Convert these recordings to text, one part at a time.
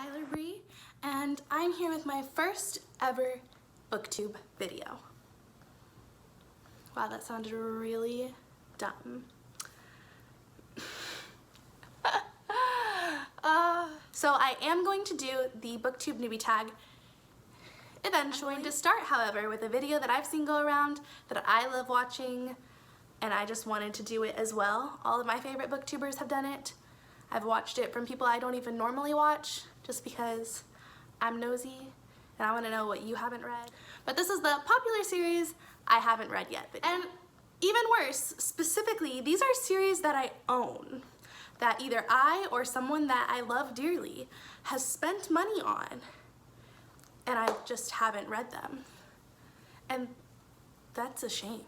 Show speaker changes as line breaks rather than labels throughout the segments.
Skylar Bree, and I'm here with my first ever booktube video. Wow, that sounded really dumb. So I am going to do the booktube newbie tag eventually. I'm going to start, however, with a video that I've seen go around that I love watching, and I just wanted to do it as well. All of my favorite booktubers have done it. I've watched it from people I don't even normally watch just because I'm nosy and I want to know what you haven't read. But this is the popular series I haven't read yet. And even worse, specifically, these are series that I own, that either I or someone that I love dearly has spent money on, and I just haven't read them. And that's a shame.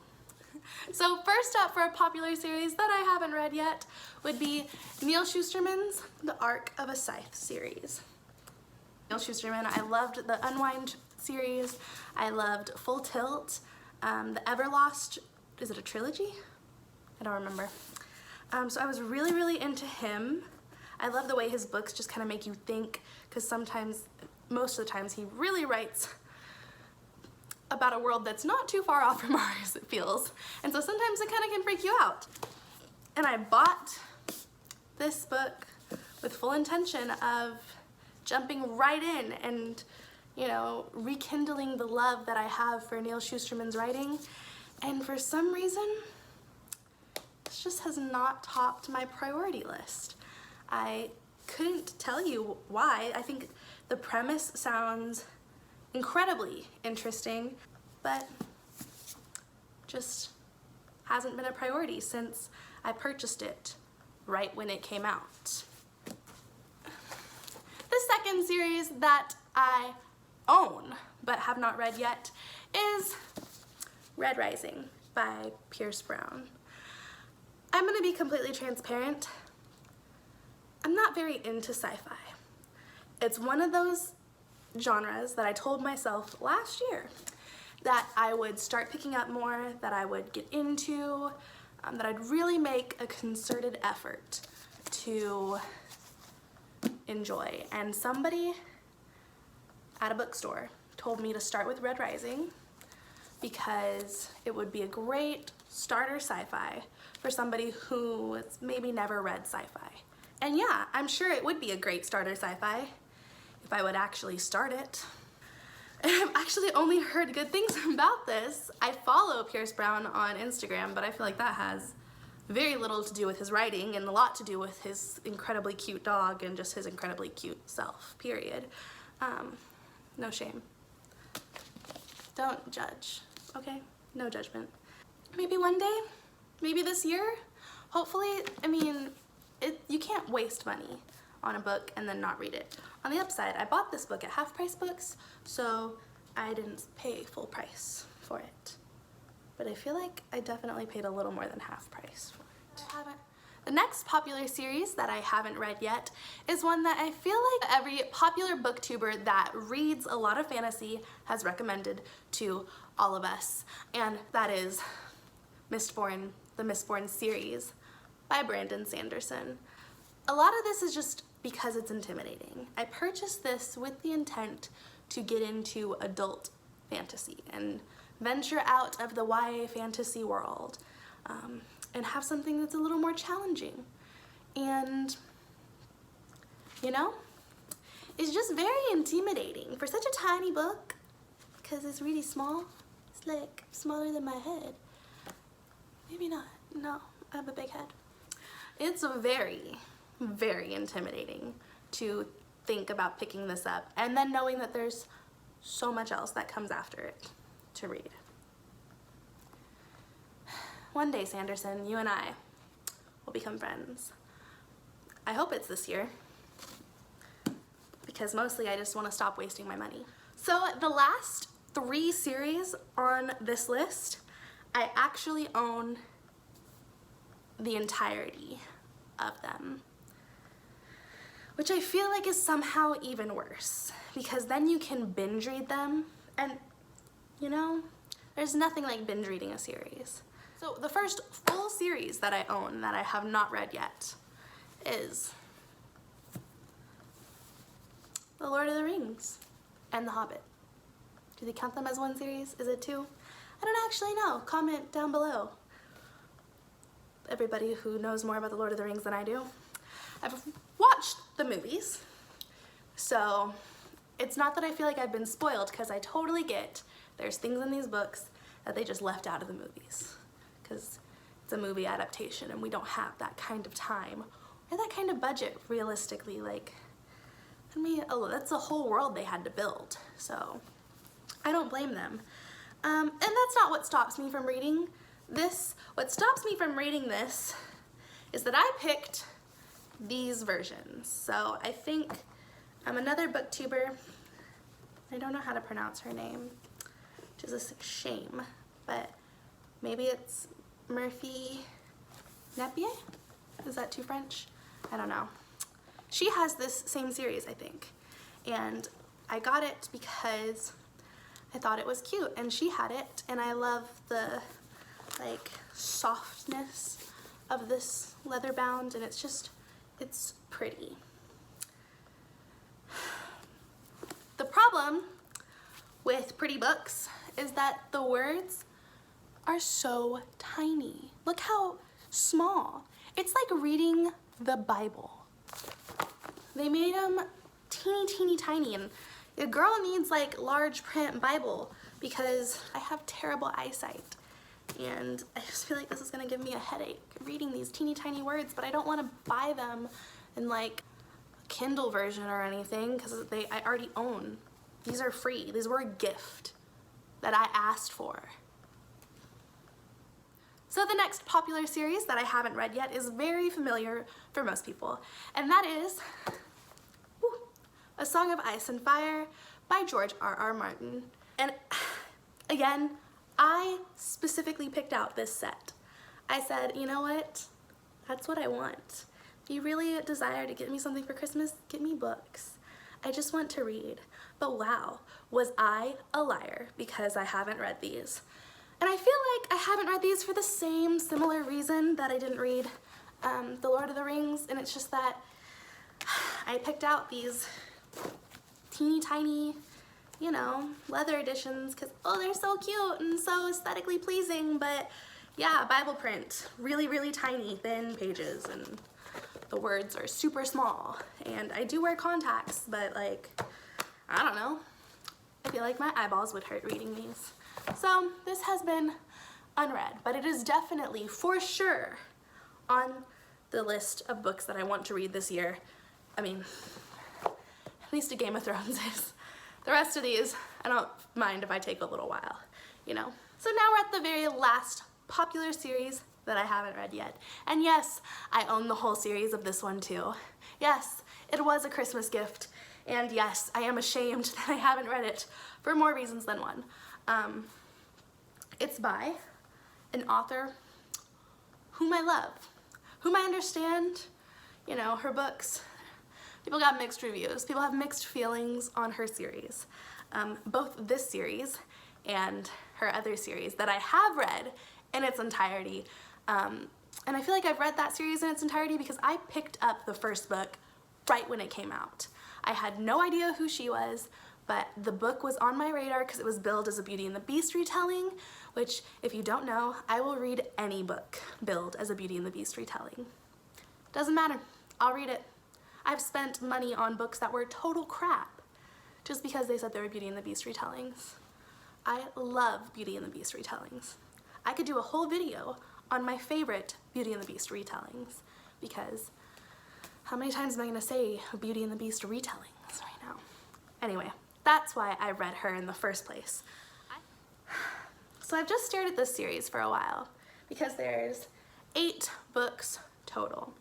So first up for a popular series that I haven't read yet would be Neal Shusterman's The Arc of a Scythe series. Neal Shusterman, I loved the Unwind series. I loved Full Tilt, the Everlost, is it a trilogy? I don't remember. So I was really into him. I love the way his books just kind of make you think, because sometimes, most of the times, he really writes about a world that's not too far off from ours, it feels. And so sometimes it kind of can freak you out. And I bought this book with full intention of jumping right in and, you know, rekindling the love that I have for Neal Shusterman's writing. And for some reason, this just has not topped my priority list. I couldn't tell you why. I think the premise sounds incredibly interesting, but just hasn't been a priority since I purchased it right when it came out. The second series that I own but have not read yet is Red Rising by Pierce Brown. I'm gonna be completely transparent. I'm not very into sci-fi. It's one of those genres that I told myself last year that I would start picking up more, that I would get into, that I'd really make a concerted effort to enjoy. And somebody at a bookstore told me to start with Red Rising because it would be a great starter sci-fi for somebody who has maybe never read sci-fi. And yeah, I'm sure it would be a great starter sci-fi if I would actually start it. And I've actually only heard good things about this. I follow Pierce Brown on Instagram, but I feel like that has very little to do with his writing and a lot to do with his incredibly cute dog and just his incredibly cute self, period. No shame. Don't judge, okay? No judgment. Maybe one day, maybe this year, hopefully. I mean, you can't waste money on a book and then not read it. On the upside, I bought this book at Half Price Books, so I didn't pay full price for it. But I feel like I definitely paid a little more than half price for it. The next popular series that I haven't read yet is one that I feel like every popular booktuber that reads a lot of fantasy has recommended to all of us, and that is Mistborn, the Mistborn series by Brandon Sanderson. A lot of this is just because it's intimidating. I purchased this with the intent to get into adult fantasy and venture out of the YA fantasy world and have something that's a little more challenging. And, you know, it's just very intimidating for such a tiny book because it's really small. It's like smaller than my head. Maybe not. No, I have a big head. It's very intimidating to think about picking this up and then knowing that there's so much else that comes after it to read. One day, Sanderson, you and I will become friends. I hope it's this year, because mostly I just want to stop wasting my money. So the last 3 series on this list, I actually own the entirety of them, which I feel like is somehow even worse, because then you can binge read them, and you know, there's nothing like binge reading a series. So the first full series that I own that I have not read yet is The Lord of the Rings and The Hobbit. Do they count them as one series? Is it two? I don't actually know. Comment down below. Everybody who knows more about The Lord of the Rings than I do. I've watched the movies, so it's not that I feel like I've been spoiled, because I totally get there's things in these books that they just left out of the movies, because it's a movie adaptation and we don't have that kind of time or that kind of budget realistically. Like, I mean, that's a whole world they had to build, so I don't blame them. And that's not what stops me from reading this. What stops me from reading this is that I picked these versions. So I think another booktuber, I don't know how to pronounce her name, which is a shame, but maybe it's Murphy Napier? Is that too French? I don't know. She has this same series, I think, and I got it because I thought it was cute, and she had it, and I love the like softness of this leather bound, and it's pretty. The problem with pretty books is that the words are so tiny. Look how small. It's like reading the Bible. They made them teeny tiny, and a girl needs like large print Bible because I have terrible eyesight, and I just feel like this is gonna give me a headache reading these teeny tiny words, but I don't want to buy them in like a Kindle version or anything because I already own. These are free. These were a gift that I asked for. So the next popular series that I haven't read yet is very familiar for most people, and that is A Song of Ice and Fire by George R.R. Martin. And again, I specifically picked out this set. I said, you know what? That's what I want. If you really desire to get me something for Christmas, get me books. I just want to read. But wow, was I a liar because I haven't read these. And I feel like I haven't read these for the same similar reason that I didn't read The Lord of the Rings, and it's just that I picked out these teeny tiny, you know, leather editions because, oh, they're so cute and so aesthetically pleasing, but yeah, Bible print, really tiny, thin pages, and the words are super small. And I do wear contacts, but like, I don't know, I feel like my eyeballs would hurt reading these. So this has been unread, but it is definitely, for sure, on the list of books that I want to read this year. I mean, at least a Game of Thrones is. The rest of these, I don't mind if I take a little while, you know. So now we're at the very last popular series that I haven't read yet. And yes, I own the whole series of this one too. Yes, it was a Christmas gift. And yes, I am ashamed that I haven't read it for more reasons than one. It's by an author whom I love, whom I understand, you know, her books. People got mixed reviews. People have mixed feelings on her series. Both this series and her other series that I have read in its entirety. And I feel like I've read that series in its entirety because I picked up the first book right when it came out. I had no idea who she was, but the book was on my radar because it was billed as a Beauty and the Beast retelling, which, if you don't know, I will read any book billed as a Beauty and the Beast retelling. Doesn't matter, I'll read it. I've spent money on books that were total crap just because they said they were Beauty and the Beast retellings. I love Beauty and the Beast retellings. I could do a whole video on my favorite Beauty and the Beast retellings because how many times am I going to say Beauty and the Beast retellings right now? Anyway, that's why I read her in the first place. So I've just stared at this series for a while because there's 8 books total.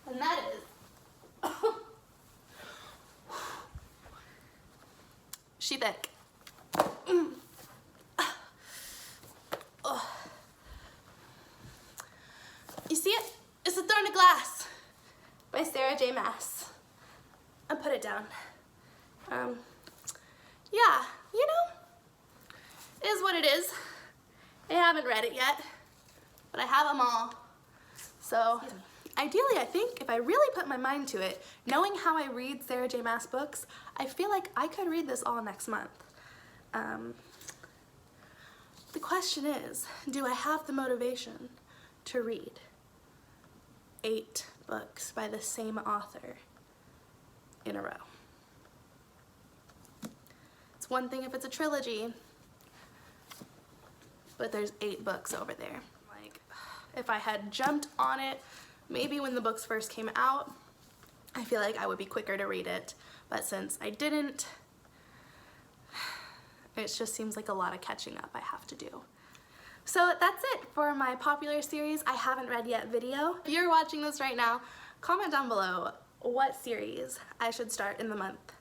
And that is she thick. You see it? It's A Thorn of Glass by Sarah J. Maas. And put it down. Yeah, you know, it is what it is. I haven't read it yet, but I have them all. So ideally, I think if I really put my mind to it, knowing how I read Sarah J. Maas books, I feel like I could read this all next month. The question is, do I have the motivation to read 8 books by the same author in a row? It's one thing if it's a trilogy, but there's 8 books over there. Like, if I had jumped on it, maybe when the books first came out, I feel like I would be quicker to read it. But since I didn't, it just seems like a lot of catching up I have to do. So that's it for my popular series I haven't read yet video. If you're watching this right now, comment down below what series I should start in the month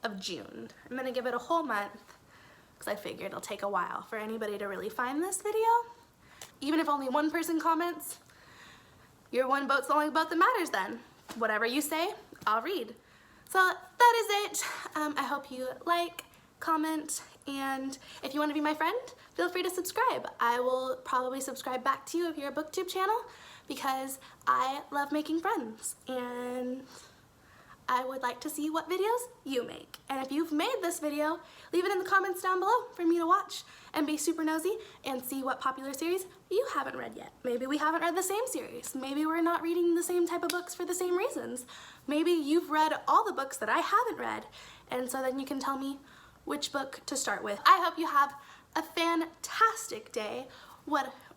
of June. I'm gonna give it a whole month because I figured it'll take a while for anybody to really find this video. Even if only one person comments, your one vote's the only vote that matters then. Whatever you say, I'll read. So that is it. I hope you like, comment, and if you want to be my friend, feel free to subscribe. I will probably subscribe back to you if you're a booktube channel because I love making friends and I would like to see what videos you make. And if you've made this video, leave it in the comments down below for me to watch and be super nosy and see what popular series you haven't read yet. Maybe we haven't read the same series. Maybe we're not reading the same type of books for the same reasons. Maybe you've read all the books that I haven't read, and so then you can tell me which book to start with. I hope you have a fantastic day,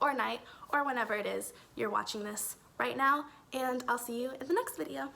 or night, or whenever it is you're watching this right now, and I'll see you in the next video.